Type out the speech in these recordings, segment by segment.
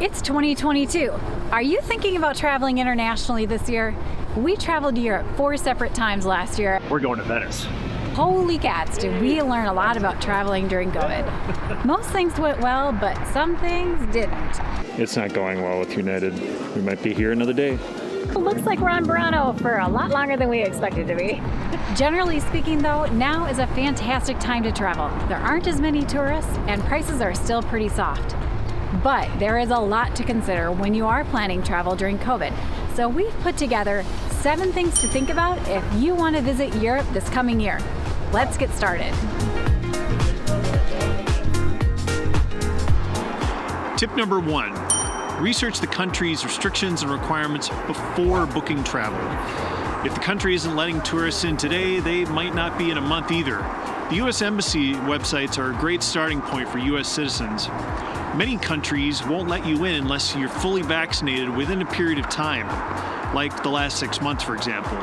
It's 2022. Are you thinking about traveling internationally this year? We traveled to Europe 4 separate times last year. We're going to Venice. Holy cats, did we learn a lot about traveling during COVID. Most things went well, but some things didn't. It's not going well with United. We might be here another day. Looks like we're on Burano for a lot longer than we expected to be. Generally speaking though, now is a fantastic time to travel. There aren't as many tourists and prices are still pretty soft. But there is a lot to consider when you are planning travel during COVID. So we've put together 7 things to think about if you want to visit Europe this coming year. Let's get started. Tip number 1, research the country's restrictions and requirements before booking travel. If the country isn't letting tourists in today, they might not be in a month either. The U.S. Embassy websites are a great starting point for U.S. citizens. Many countries won't let you in unless you're fully vaccinated within a period of time, like the last 6 months, for example.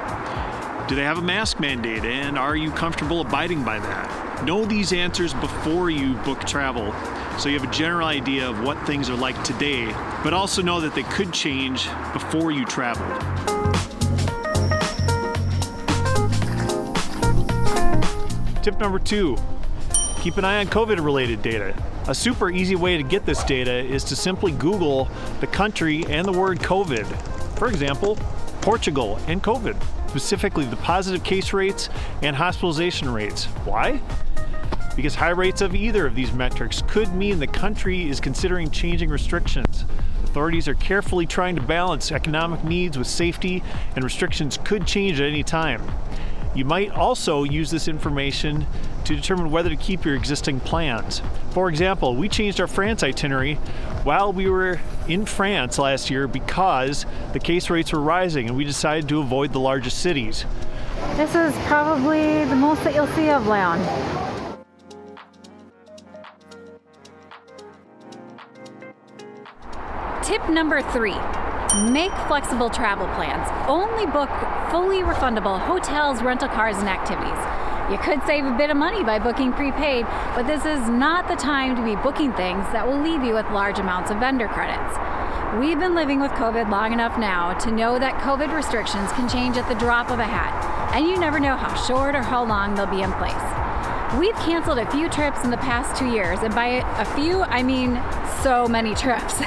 Do they have a mask mandate, and are you comfortable abiding by that? Know these answers before you book travel, so you have a general idea of what things are like today, but also know that they could change before you travel. Tip number 2, keep an eye on COVID-related data. A super easy way to get this data is to simply Google the country and the word COVID. For example, Portugal and COVID, specifically the positive case rates and hospitalization rates. Why? Because high rates of either of these metrics could mean the country is considering changing restrictions. Authorities are carefully trying to balance economic needs with safety, and restrictions could change at any time. You might also use this information to determine whether to keep your existing plans. For example, we changed our France itinerary while we were in France last year because the case rates were rising and we decided to avoid the largest cities. This is probably the most that you'll see of Leon. Tip number 3. Make flexible travel plans. Only book fully refundable hotels, rental cars, and activities. You could save a bit of money by booking prepaid, but this is not the time to be booking things that will leave you with large amounts of vendor credits. We've been living with COVID long enough now to know that COVID restrictions can change at the drop of a hat, and you never know how short or how long they'll be in place. We've canceled a few trips in the past 2 years, and by a few, I mean so many trips.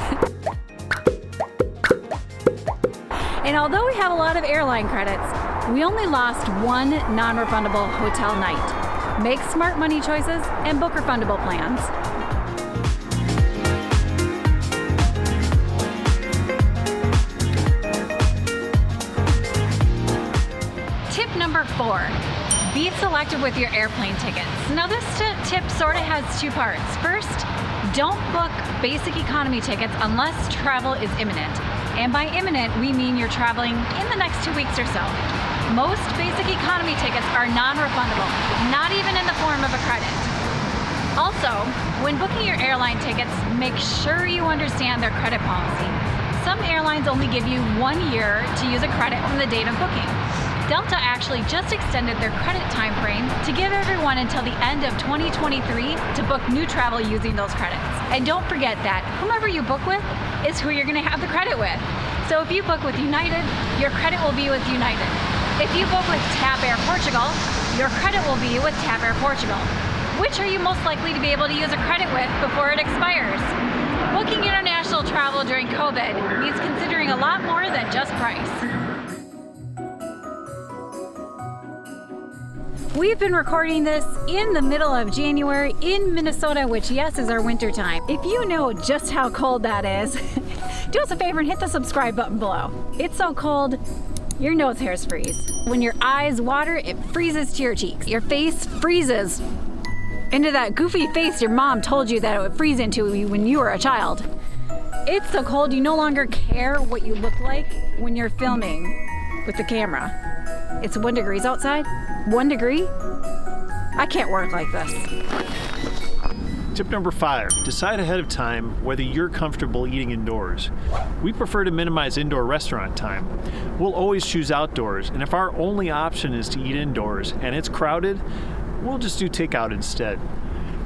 And although we have a lot of airline credits, we only lost 1 non-refundable hotel night. Make smart money choices and book refundable plans. Tip number 4, be selective with your airplane tickets. Now this tip sort of has 2 parts. First, don't book basic economy tickets unless travel is imminent. And by imminent, we mean you're traveling in the next 2 weeks or so. Most basic economy tickets are non-refundable, not even in the form of a credit. Also, when booking your airline tickets, make sure you understand their credit policy. Some airlines only give you 1 year to use a credit from the date of booking. Delta actually just extended their credit time frame to give everyone until the end of 2023 to book new travel using those credits. And don't forget that whomever you book with is who you're going to have the credit with. So if you book with United, your credit will be with United. If you book with TAP Air Portugal, your credit will be with TAP Air Portugal. Which are you most likely to be able to use a credit with before it expires? Booking international travel during COVID means considering a lot more than just price. We've been recording this in the middle of January in Minnesota, which yes, is our winter time. If you know just how cold that is, do us a favor and hit the subscribe button below. It's so cold, your nose hairs freeze. When your eyes water, it freezes to your cheeks. Your face freezes into that goofy face your mom told you that it would freeze into when you were a child. It's so cold you no longer care what you look like when you're filming with the camera. It's 1 degree outside. 1 degree? I can't work like this. Tip number 5, decide ahead of time whether you're comfortable eating indoors. We prefer to minimize indoor restaurant time. We'll always choose outdoors, and if our only option is to eat indoors and it's crowded, we'll just do takeout instead.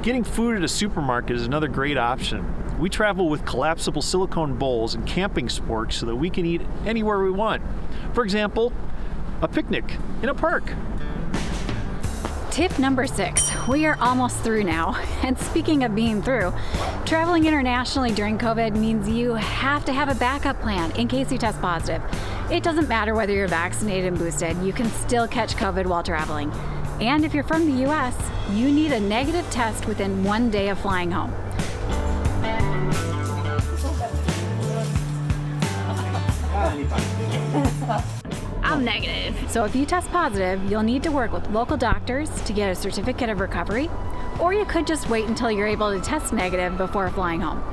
Getting food at a supermarket is another great option. We travel with collapsible silicone bowls and camping sporks so that we can eat anywhere we want. For example, a picnic in a park. Tip number 6. We are almost through now. And speaking of being through, traveling internationally during COVID means you have to have a backup plan in case you test positive. It doesn't matter whether you're vaccinated and boosted, you can still catch COVID while traveling. And if you're from the US, you need a negative test within 1 day of flying home. I'm negative. So if you test positive, you'll need to work with local doctors to get a certificate of recovery, or you could just wait until you're able to test negative before flying home.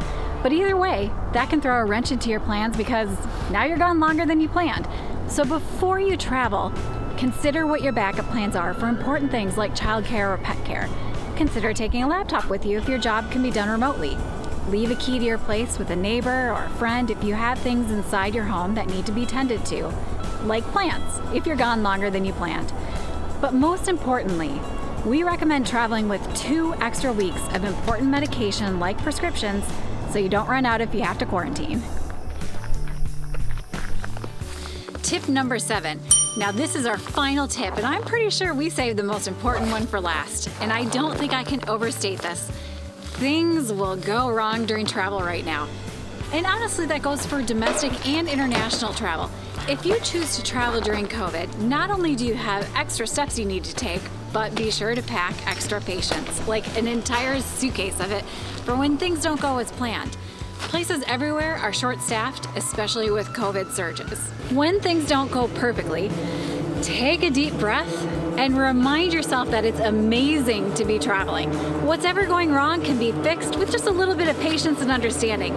But either way, that can throw a wrench into your plans because now you're gone longer than you planned. So before you travel, consider what your backup plans are for important things like childcare or pet care. Consider taking a laptop with you if your job can be done remotely. Leave a key to your place with a neighbor or a friend if you have things inside your home that need to be tended to, like plants, if you're gone longer than you planned. But most importantly, we recommend traveling with 2 extra weeks of important medication like prescriptions so you don't run out if you have to quarantine. Tip number 7. Now this is our final tip, and I'm pretty sure we saved the most important one for last, and I don't think I can overstate this. Things will go wrong during travel right now. And honestly, that goes for domestic and international travel. If you choose to travel during COVID, not only do you have extra steps you need to take, but be sure to pack extra patience, like an entire suitcase of it, for when things don't go as planned. Places everywhere are short-staffed, especially with COVID surges. When things don't go perfectly, take a deep breath and remind yourself that it's amazing to be traveling. What's ever going wrong can be fixed with just a little bit of patience and understanding.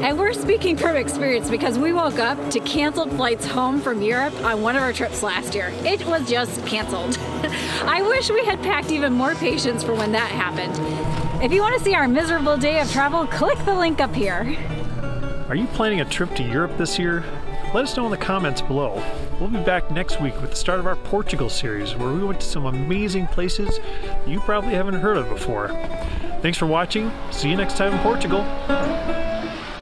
And we're speaking from experience because we woke up to canceled flights home from Europe on one of our trips last year. It was just canceled. I wish we had packed even more patience for when that happened. If you want to see our miserable day of travel, click the link up here. Are you planning a trip to Europe this year? Let us know in the comments below. We'll be back next week with the start of our Portugal series, where we went to some amazing places you probably haven't heard of before. Thanks for watching. See you next time in Portugal.